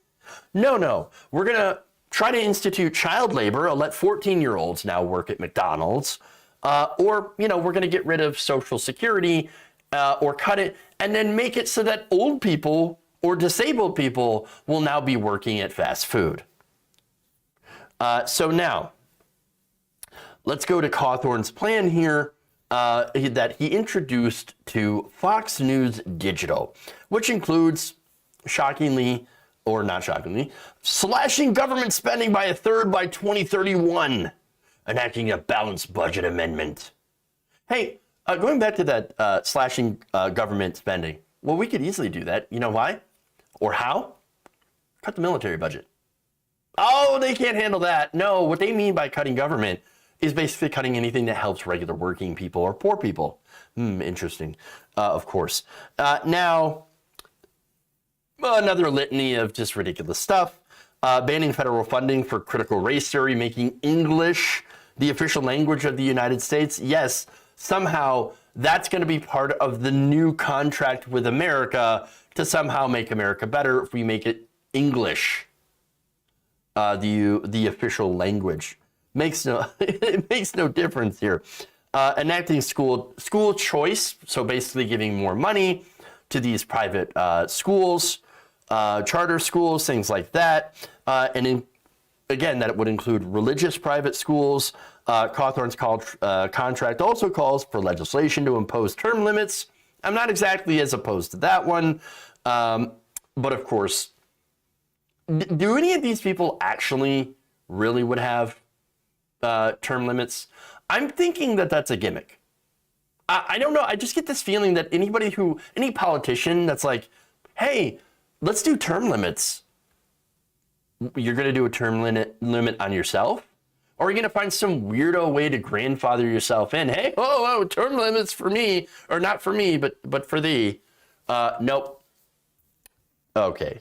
No. We're going to try to institute child labor, let 14-year-olds now work at McDonald's, or, we're going to get rid of Social Security or cut it and then make it so that old people or disabled people will now be working at fast food. So now, let's go to Cawthorn's plan here that he introduced to Fox News Digital, which includes, shockingly, or not shockingly, slashing government spending by a third by 2031, enacting a balanced budget amendment. Hey, going back to that slashing government spending, well, we could easily do that. You know why? Or how? Cut the military budget. Oh, they can't handle that. No, what they mean by cutting government is basically cutting anything that helps regular working people or poor people. Interesting, of course. Now, another litany of just ridiculous stuff. Banning federal funding for critical race theory, making English the official language of the United States. Yes, somehow that's going to be part of the new contract with America to somehow make America better if we make it English the official language. It makes no difference here. Enacting school choice, so basically giving more money to these private schools, charter schools, things like that. Again, that it would include religious private schools. Cawthorn's contract also calls for legislation to impose term limits. I'm not exactly as opposed to that one, but of course, do any of these people actually really would have term limits? I'm thinking that that's a gimmick. I don't know. I just get this feeling that any politician that's like, hey, let's do term limits. You're going to do a term limit on yourself? Or are you going to find some weirdo way to grandfather yourself in? Hey, term limits for me, or not for me, but for thee. Nope. Okay.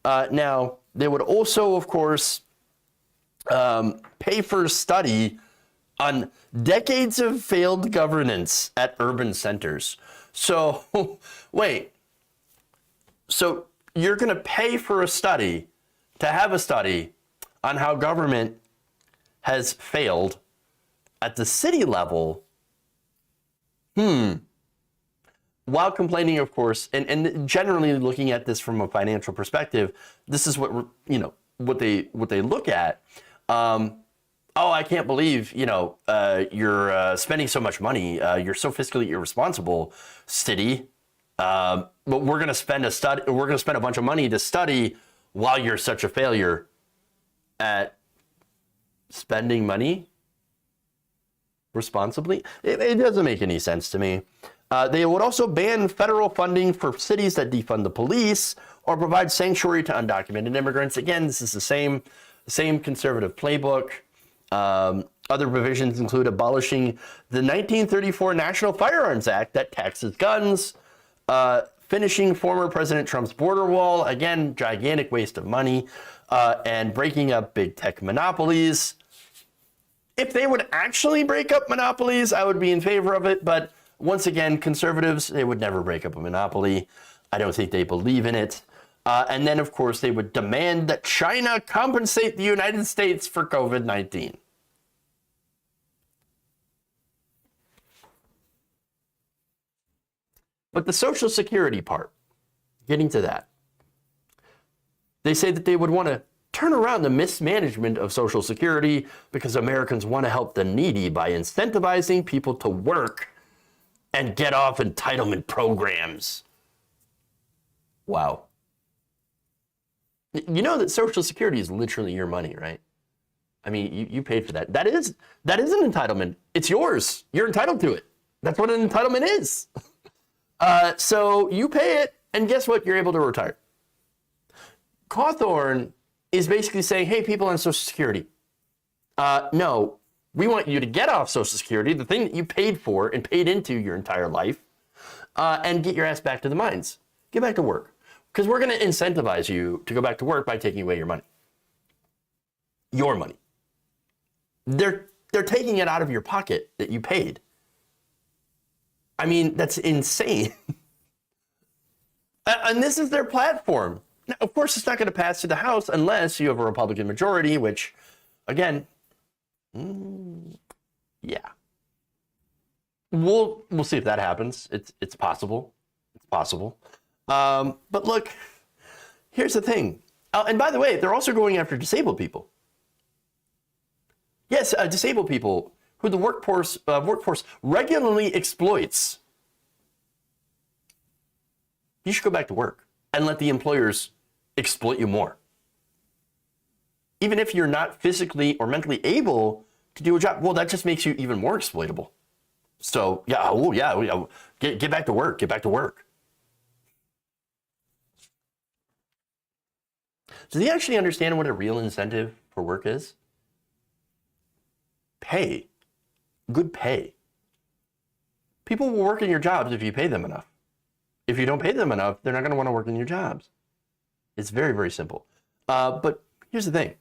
Now, they would also, of course, pay for a study on decades of failed governance at urban centers. So, wait. So, you're going to pay for a study to have a study on how government has failed at the city level, while complaining, of course, and generally looking at this from a financial perspective, this is what they look at. I can't believe you're spending so much money. You're so fiscally irresponsible, city. But we're going to spend a bunch of money to study while you're such a failure at spending money responsibly. It doesn't make any sense to me. They would also ban federal funding for cities that defund the police or provide sanctuary to undocumented immigrants. Again, this is the same conservative playbook. Other provisions include abolishing the 1934 National Firearms Act that taxes guns, finishing former President Trump's border wall, again, gigantic waste of money, and breaking up big tech monopolies. If they would actually break up monopolies, I would be in favor of it. But once again, conservatives, they would never break up a monopoly. I don't think they believe in it. And then, of course, they would demand that China compensate the United States for COVID-19. But the Social Security part, getting to that, they say that they would want to turn around the mismanagement of Social Security because Americans want to help the needy by incentivizing people to work and get off entitlement programs. Wow. You know that Social Security is literally your money, right? I mean, you paid for that. That is an entitlement. It's yours. You're entitled to it. That's what an entitlement is. So you pay it, and guess what? You're able to retire. Cawthorn is basically saying, hey, people on Social Security, no, we want you to get off Social Security, the thing that you paid for and paid into your entire life, and get your ass back to the mines. Get back to work. Because we're going to incentivize you to go back to work by taking away your money. Your money. They're taking it out of your pocket that you paid. I mean, that's insane. And this is their platform. Now, of course, it's not going to pass through the House unless you have a Republican majority, which, again, yeah. We'll see if that happens. It's possible. It's possible. But look, here's the thing. And by the way, they're also going after disabled people. Yes, disabled people who the workforce regularly exploits. You should go back to work and let the employers exploit you more. Even if you're not physically or mentally able to do a job, well, that just makes you even more exploitable. So, yeah, get back to work. Get back to work. Does he actually understand what a real incentive for work is? Pay. Good pay. People will work in your jobs if you pay them enough. If you don't pay them enough, they're not going to want to work in your jobs. It's very, very simple. But here's the thing.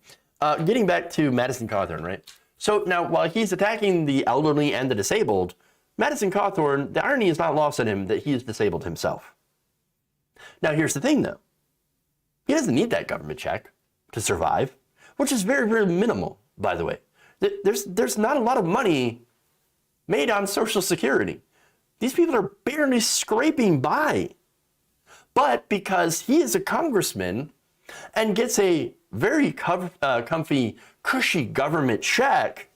Getting back to Madison Cawthorn, right? So now, while he's attacking the elderly and the disabled, Madison Cawthorn, the irony is not lost on him that he is disabled himself. Now, here's the thing, though. He doesn't need that government check to survive, which is very, very minimal, by the way. There's not a lot of money made on Social Security. These people are barely scraping by. But because he is a congressman and gets a very comfy, cushy government check,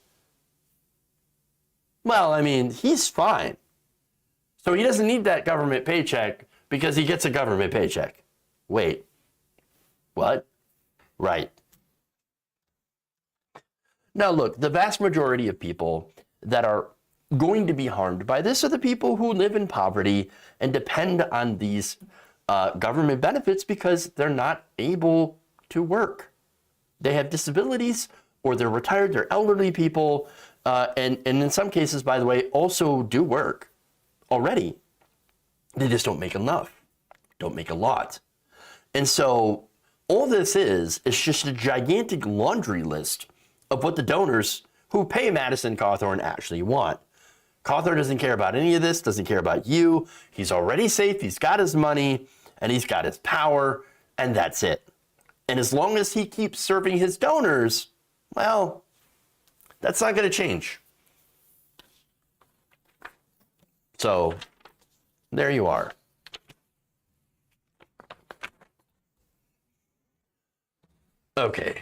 well, I mean, he's fine. So he doesn't need that government paycheck because he gets a government paycheck. Wait, what? Right. Now, look, the vast majority of people that are going to be harmed by this are the people who live in poverty and depend on these government benefits because they're not able to work. They have disabilities, or they're retired, they're elderly people, and in some cases, by the way, also do work already. They just don't make enough, don't make a lot. And so all this is just a gigantic laundry list of what the donors who pay Madison Cawthorn actually want. Cawthorn doesn't care about any of this, doesn't care about you. He's already safe, he's got his money, and he's got his power, and that's it. And as long as he keeps serving his donors, well, that's not going to change. So, there you are. Okay.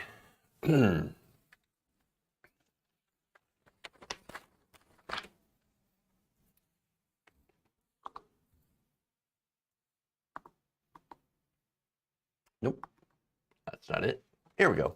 Nope, that's not it. Here we go.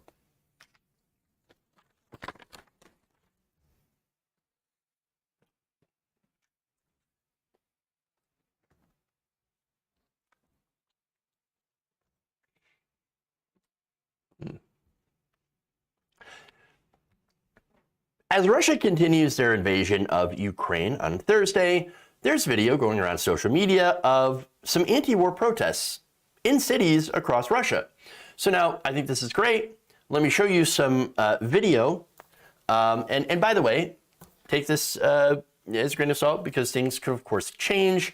As Russia continues their invasion of Ukraine on Thursday, there's video going around social media of some anti-war protests in cities across Russia. So now, I think this is great. Let me show you some video. And by the way, take this as a grain of salt because things could, of course, change.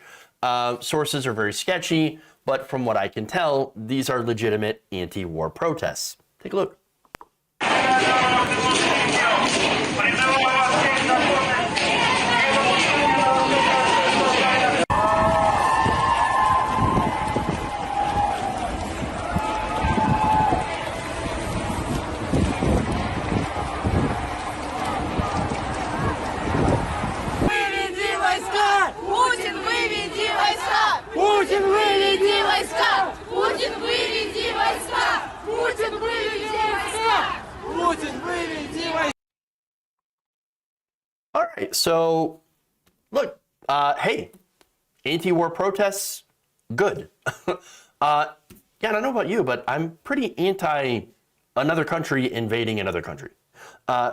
Sources are very sketchy, but from what I can tell, these are legitimate anti-war protests. Take a look. Путин, выведи войска! Путин, выведи войска! Путин, выведи войска! Путин, выведи So, look, hey, anti-war protests, good. Yeah, I don't know about you, but I'm pretty anti another country invading another country.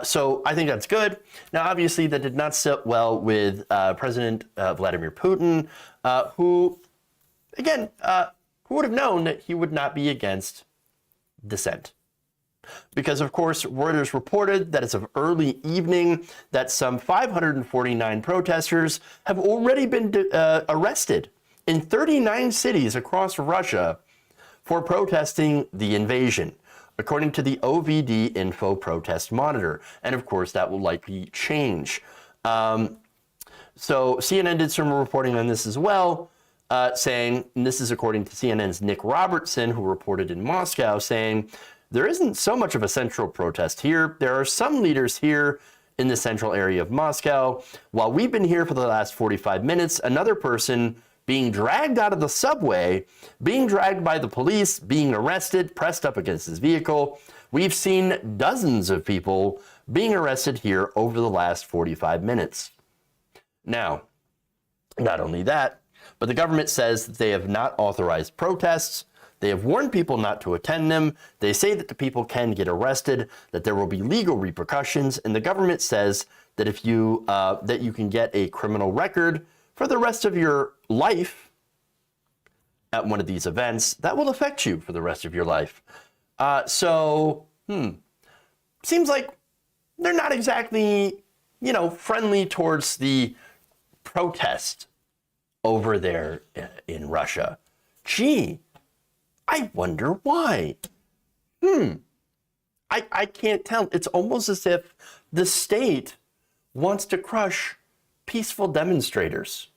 So I think that's good. Now, obviously, that did not sit well with President Vladimir Putin, who, again, who would have known that he would not be against dissent? Because, of course, Reuters reported that as of early evening, that some 549 protesters have already been arrested in 39 cities across Russia for protesting the invasion, according to the OVD Info Protest Monitor. And of course, that will likely change. So CNN did some reporting on this as well, saying, and this is according to CNN's Nick Robertson, who reported in Moscow, saying, there isn't so much of a central protest here. There are some leaders here in the central area of Moscow. While we've been here for the last 45 minutes, another person being dragged out of the subway, being dragged by the police, being arrested, pressed up against his vehicle. We've seen dozens of people being arrested here over the last 45 minutes. Now, not only that, but the government says that they have not authorized protests. They have warned people not to attend them. They say that the people can get arrested, that there will be legal repercussions, and the government says that if you that you can get a criminal record for the rest of your life at one of these events, that will affect you for the rest of your life. Seems like they're not exactly, friendly towards the protest over there in Russia. Gee, I wonder why. I can't tell. It's almost as if the state wants to crush peaceful demonstrators.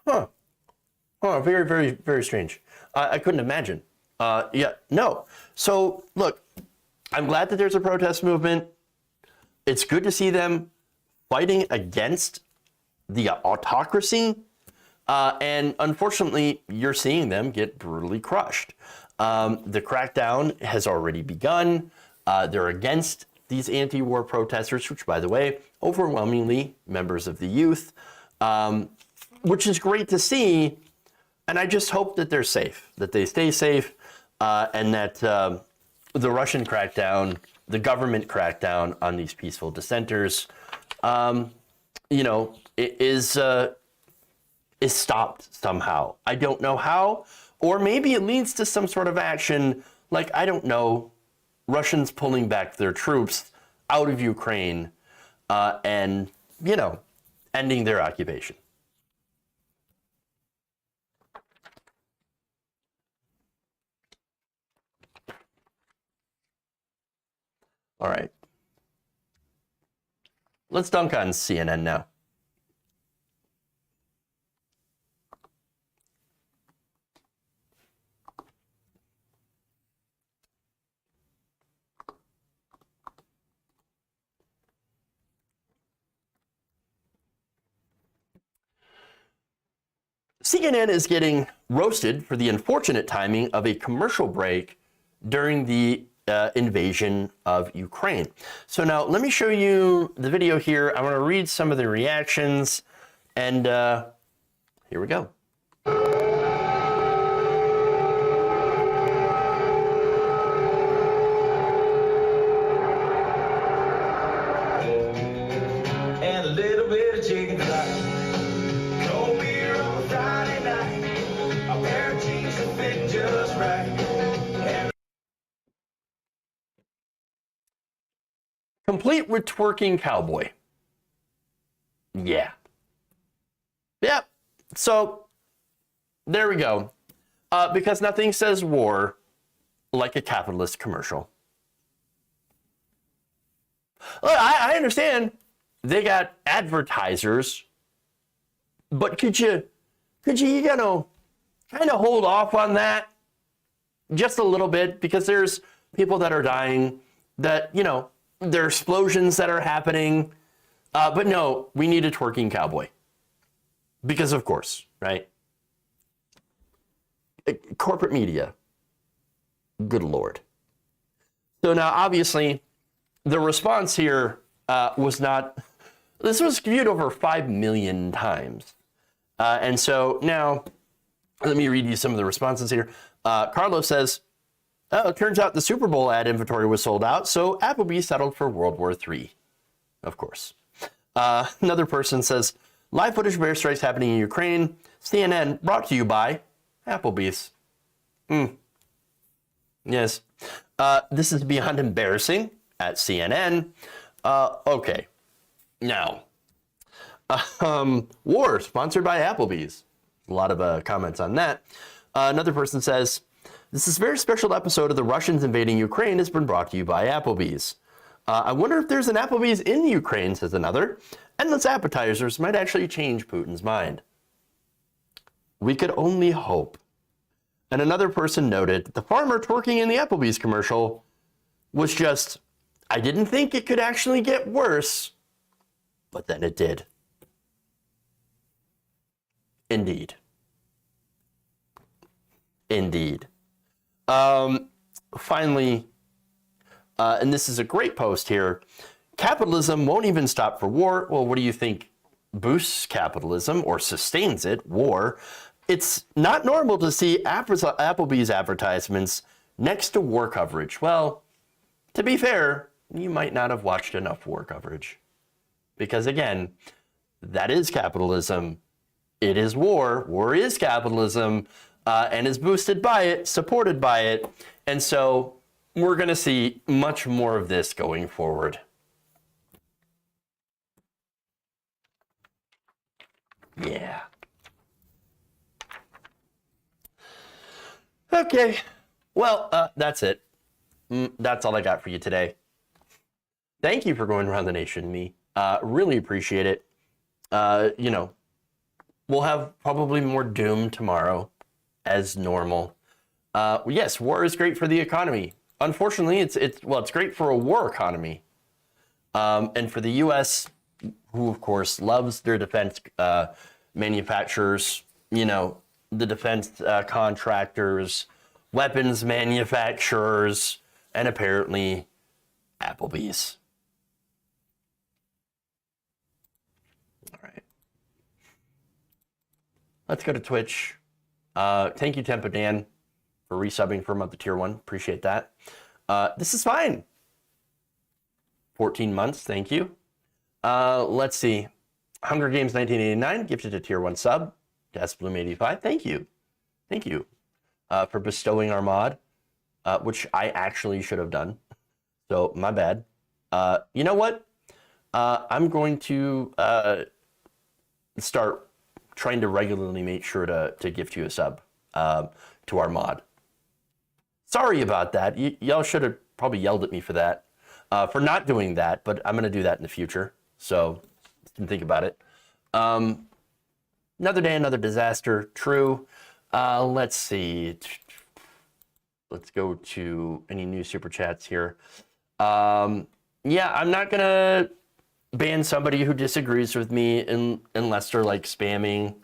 Very, very, very strange. I couldn't imagine. No. So, look, I'm glad that there's a protest movement. It's good to see them fighting against the autocracy. And unfortunately, you're seeing them get brutally crushed. The crackdown has already begun. They're against these anti-war protesters, which, by the way, overwhelmingly members of the youth, which is great to see. And I just hope that they're safe, that they stay safe, and that the Russian crackdown, the government crackdown on these peaceful dissenters, is stopped somehow. I don't know how, or maybe it leads to some sort of action, like, I don't know, Russians pulling back their troops out of Ukraine and, ending their occupation. All right. Let's dunk on CNN now. CNN is getting roasted for the unfortunate timing of a commercial break during the invasion of Ukraine. So now let me show you the video here. I want to read some of the reactions, and here we go. And a little bit of chicken fried, cold beer on Friday night, a pair of jeans that fit just right. Complete with twerking cowboy. Yeah. Yep. So there we go. Because nothing says war like a capitalist commercial. Look, I understand they got advertisers, but could you kind of hold off on that just a little bit, because there's people that are dying, that, there are explosions that are happening, but no, we need a twerking cowboy. Because of course, right? Corporate media. Good Lord. So now, obviously, the response here was not This was viewed over 5 million times. And so now, let me read you some of the responses here. Carlos says, oh, it turns out the Super Bowl ad inventory was sold out, so Applebee's settled for World War III. Of course. Another person says, live footage of airstrikes happening in Ukraine. CNN brought to you by Applebee's. Yes. This is beyond embarrassing at CNN. Okay. Now, war sponsored by Applebee's. A lot of comments on that. Another person says, this is a very special episode of the Russians invading Ukraine has been brought to you by Applebee's. I wonder if there's an Applebee's in Ukraine, says another. Endless appetizers might actually change Putin's mind. We could only hope. And another person noted, the farmer twerking in the Applebee's commercial was just, I didn't think it could actually get worse, but then it did. Indeed. Indeed. Finally, and this is a great post here, capitalism won't even stop for war. Well, what do you think boosts capitalism or sustains it? War. It's not normal to see Applebee's advertisements next to war coverage. Well, to be fair, you might not have watched enough war coverage. Because again, that is capitalism. It is war. War is capitalism, and is boosted by it, supported by it. And so we're going to see much more of this going forward. Yeah. Okay. Well, that's it. That's all I got for you today. Thank you for going around the nation with me. Really appreciate it. You know, we'll have probably more doom tomorrow as normal. Yes, war is great for the economy. Unfortunately, it's great for a war economy. And for the U.S., who of course loves their defense manufacturers, you know, the defense contractors, weapons manufacturers, and apparently Applebee's. All right. Let's go to Twitch. Thank you, Tempo Dan, for resubbing for a month of tier 1. Appreciate that. This is fine. 14 months. Thank you. Let's see. Hunger Games 1989 gifted a tier 1 sub. Bloom 85. Thank you. Thank you for bestowing our mod, which I actually should have done. So my bad. You know what? I'm going to start trying to regularly make sure to gift you a sub to our mod. Sorry about that. Y'all should have probably yelled at me for that, for not doing that, but I'm going to do that in the future. So think about it. Another day, another disaster. True. Let's see. Let's go to any new super chats here. Yeah, I'm not going to ban somebody who disagrees with me unless they're like spamming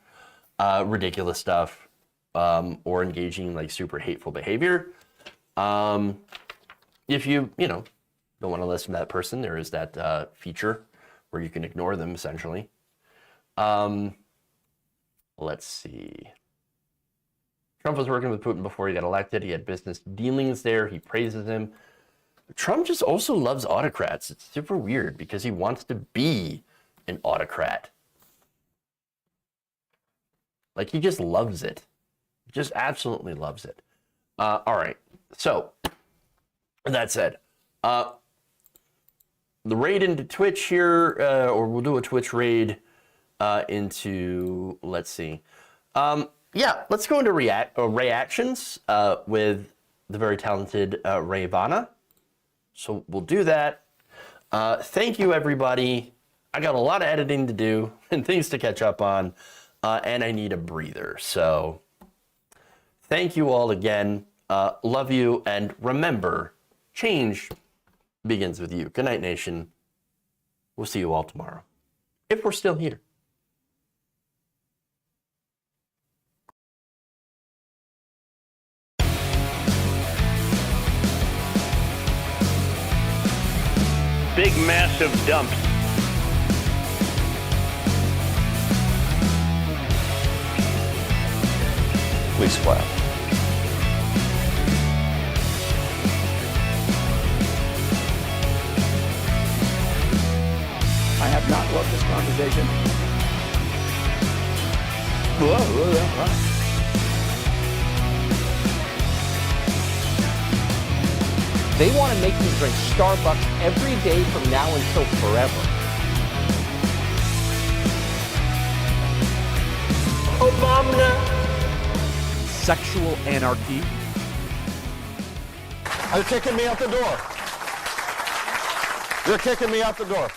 ridiculous stuff or engaging in like super hateful behavior. If you don't want to listen to that person, there is that feature where you can ignore them essentially. Let's see. Trump was working with Putin before he got elected. He had business dealings there. He praises him. Trump just also loves autocrats. It's super weird because he wants to be an autocrat. Like, he just loves it. Just absolutely loves it. All right. So, that said, the raid into Twitch here, or we'll do a Twitch raid into, let's see. Yeah, let's go into reactions with the very talented Ray Vanna. So we'll do that. Thank you, everybody. I got a lot of editing to do and things to catch up on, and I need a breather. So thank you all again. Love you, and remember, change begins with you. Good night, nation. We'll see you all tomorrow, if we're still here. Big, massive dumps. perfectly square. I have not loved this conversation. They want to make me drink Starbucks every day from now until forever. Obama. Sexual anarchy. They're kicking me out the door. They're kicking me out the door.